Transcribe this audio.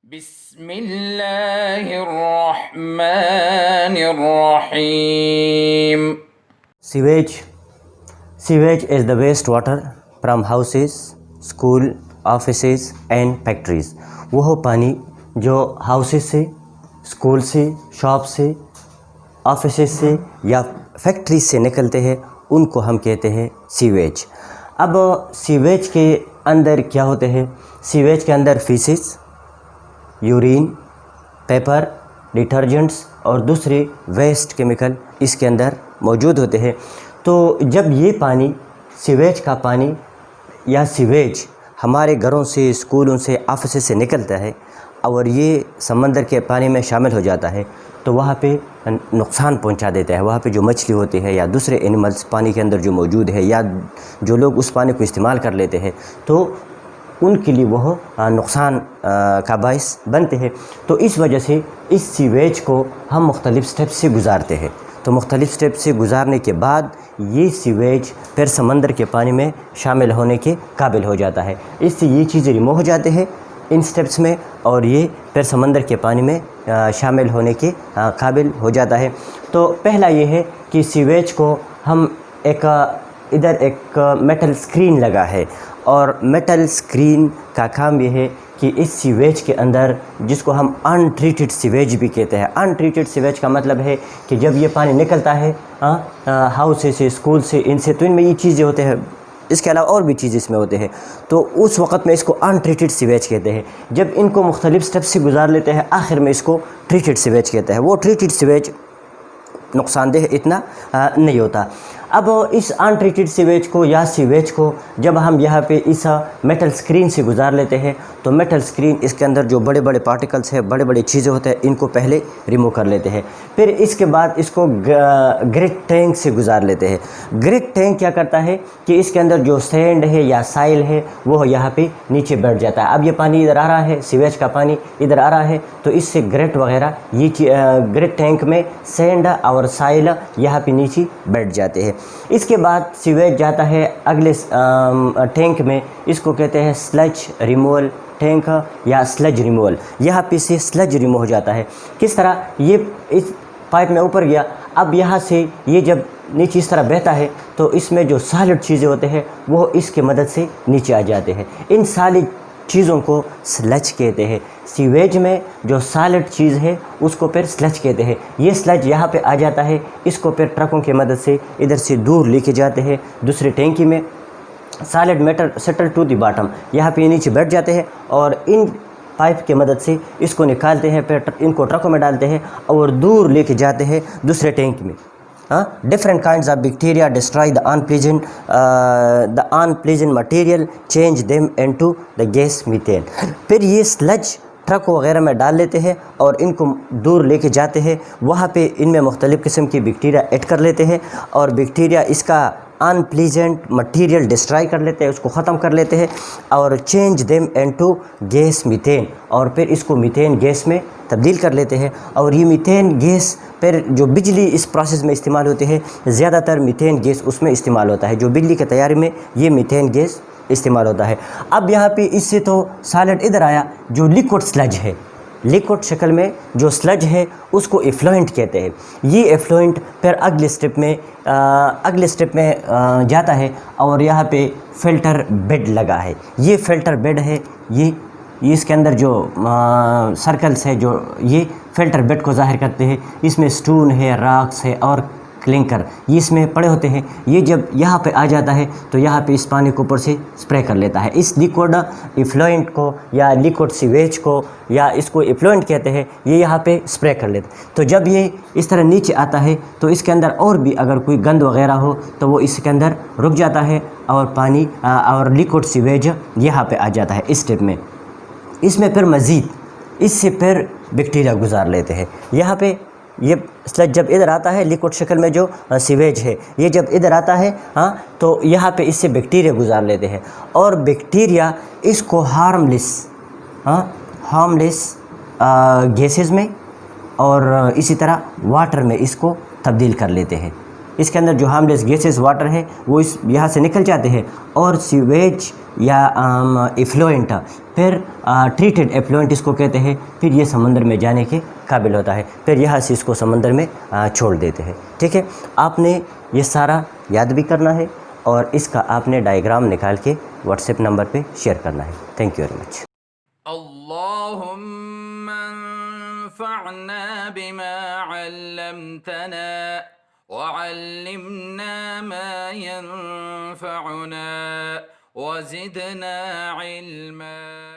بسم اللہ الرحمن الرحیم. Sewage. Sewage is the waste water from houses, school, offices and factories. وہ پانی جو ہاؤسز سے، اسکول سے، شاپ سے، آفیسز سے یا فیکٹریز سے نکلتے ہیں ان کو ہم کہتے ہیں سیویج. اب سیویج کے اندر کیا ہوتے ہیں؟ سیویج کے اندر فیسز، یورین، پیپر، ڈٹرجنٹس اور دوسرے ویسٹ کیمیکل اس کے اندر موجود ہوتے ہیں. تو جب یہ پانی، سیویج کا پانی یا سیویج ہمارے گھروں سے، اسکولوں سے، آفسز سے نکلتا ہے اور یہ سمندر کے پانی میں شامل ہو جاتا ہے تو وہاں پہ نقصان پہنچا دیتا ہے. وہاں پہ جو مچھلی ہوتی ہے یا دوسرے اینیملز پانی کے اندر جو موجود ہے یا جو لوگ اس پانی کو استعمال کر لیتے ہیں تو ان کے لیے وہ نقصان کا باعث بنتے ہیں. تو اس وجہ سے اس سیویج کو ہم مختلف سٹیپ سے گزارتے ہیں. تو مختلف سٹیپ سے گزارنے کے بعد یہ سیویج پھر سمندر کے پانی میں شامل ہونے کے قابل ہو جاتا ہے. اس سے یہ چیزیں ریموو ہو جاتے ہیں ان سٹیپس میں اور یہ پھر سمندر کے پانی میں شامل ہونے کے قابل ہو جاتا ہے. تو پہلا یہ ہے کہ سیویج کو ہم ادھر ایک میٹل اسکرین لگا ہے اور میٹل اسکرین کا کام یہ ہے کہ اس سیویج کے اندر، جس کو ہم ان ٹریٹڈ سیویج بھی کہتے ہیں، ان ٹریٹڈ سیویج کا مطلب ہے کہ جب یہ پانی نکلتا ہے ہاؤس سے، اسکول سے، ان سے، تو ان میں یہ چیزیں ہوتے ہیں، اس کے علاوہ اور بھی چیز اس میں ہوتے ہیں، تو اس وقت میں اس کو ان ٹریٹڈ سیویج کہتے ہیں. جب ان کو مختلف سٹیپ سے گزار لیتے ہیں آخر میں اس کو ٹریٹڈ سیویج کہتے ہیں. وہ ٹریٹڈ سیویج نقصان دہ اتنا نہیں ہوتا. اب اس ان ٹریٹڈ سیویج کو یا سیویج کو جب ہم یہاں پہ اس میٹل اسکرین سے گزار لیتے ہیں تو میٹل اسکرین اس کے اندر جو بڑے بڑے پارٹیکلس ہیں، بڑے بڑے چیزیں ہوتے ہیں، ان کو پہلے ریموو کر لیتے ہیں. پھر اس کے بعد اس کو گریٹ ٹینک سے گزار لیتے ہیں. گریٹ ٹینک کیا کرتا ہے کہ اس کے اندر جو سینڈ ہے یا سائل ہے وہ یہاں پہ نیچے بیٹھ جاتا ہے. اب یہ پانی ادھر آ رہا ہے، سیویج کا پانی ادھر آ رہا ہے تو اس سے گریٹ وغیرہ یہ گریٹ ٹینک میں سینڈ اور سائل یہاں پہ نیچے بیٹھ جاتے ہیں. اس کے بعد سیویج جاتا ہے اگلے ٹینک میں، اس کو کہتے ہیں سلج ریموول ٹینک یا سلج ریموول. یہاں پہ سے سلج ریموو ہو جاتا ہے. کس طرح؟ یہ اس پائپ میں اوپر گیا، اب یہاں سے یہ جب نیچے اس طرح بہتا ہے تو اس میں جو سالڈ چیزیں ہوتے ہیں وہ اس کی مدد سے نیچے آ جاتے ہیں. ان سالڈ چیزوں کو سلج کہتے ہیں. سیویج میں جو سالڈ چیز ہے اس کو پھر سلج کہتے ہیں. یہ سلج یہاں پہ آ جاتا ہے، اس کو پھر ٹرکوں کی مدد سے ادھر سے دور لے کے جاتے ہیں دوسرے ٹینکی میں. Solid matter settle to the bottom, یہاں پہ نیچے بیٹھ جاتے ہیں اور ان پائپ کی مدد سے اس کو نکالتے ہیں، پھر ان کو ٹرکوں میں ڈالتے ہیں اور دور لے کے جاتے ہیں دوسرے ٹینک میں. Different kinds of bacteria destroy the unpleasant material, change them into the gas methane. پھر یہ سلج ٹرک وغیرہ میں ڈال لیتے ہیں اور ان کو دور لے کے جاتے ہیں. وہاں پہ ان میں مختلف قسم کی بیکٹیریا ایڈ کر لیتے ہیں اور بیکٹیریا اس کا انپلیزنٹ مٹیریل ڈسٹرائی کر لیتے ہیں، اس کو ختم کر لیتے ہیں اور change them into gas methane, اور پھر اس کو میتھین گیس میں تبدیل کر لیتے ہیں. اور یہ میتھین گیس پھر جو بجلی اس پروسیس میں استعمال ہوتی ہے، زیادہ تر میتھین گیس اس میں استعمال ہوتا ہے. جو بجلی کے تیاری میں یہ میتھین گیس استعمال ہوتا ہے. اب یہاں پہ اس سے تو سالڈ ادھر آیا، جو لیکوڈ سلج ہے، لیکوڈ شکل میں جو سلج ہے اس کو ایفلوئنٹ کہتے ہیں. یہ ایفلوئنٹ پھر اگلے سٹیپ میں جاتا ہے اور یہاں پہ فلٹر بیڈ لگا ہے. یہ فلٹر بیڈ ہے، یہ اس کے اندر جو سرکلز ہے جو یہ فلٹر بیڈ کو ظاہر کرتے ہیں. اس میں سٹون ہے، راکس ہے اور کلنکر یہ اس میں پڑے ہوتے ہیں. یہ جب یہاں پہ آ جاتا ہے تو یہاں پہ اس پانی کو اوپر سے اسپرے کر لیتا ہے. اس لیکوڈ ایفلوئنٹ کو یا لیکوڈ سیویج کو یا اس کو ایفلوئنٹ کہتے ہیں، یہ یہاں پہ اسپرے کر لیتا ہے. تو جب یہ اس طرح نیچے آتا ہے تو اس کے اندر اور بھی اگر کوئی گند وغیرہ ہو تو وہ اس کے اندر رک جاتا ہے اور پانی اور لیکوڈ سیویج یہاں پہ آ جاتا ہے اس اسٹیپ میں. اس میں پھر مزید اس سے پھر بیکٹیریا گزار لیتے ہیں. یہاں پہ یہ سلج جب ادھر آتا ہے، لیکوڈ شکل میں جو سیویج ہے یہ جب ادھر آتا ہے تو یہاں پہ اس سے بیکٹیریا گزار لیتے ہیں اور بیکٹیریا اس کو ہارملیس گیسز میں اور اسی طرح واٹر میں اس کو تبدیل کر لیتے ہیں. اس کے اندر جو ہارملیس گیسز واٹر ہے وہ اس یہاں سے نکل جاتے ہیں اور سیویج یا ایفلوئنٹ پھر ٹریٹڈ ایفلوئنٹ اس کو کہتے ہیں، پھر یہ سمندر میں جانے کے قابل ہوتا ہے، پھر یہاں سے اس کو سمندر میں چھوڑ دیتے ہیں. ٹھیک ہے، آپ نے یہ سارا یاد بھی کرنا ہے اور اس کا آپ نے ڈائیگرام نکال کے واٹس ایپ نمبر پہ شیئر کرنا ہے. Thank you very much. اللهم انفعنا بما علمتنا وعلمنا ما ينفعنا وزدنا علما.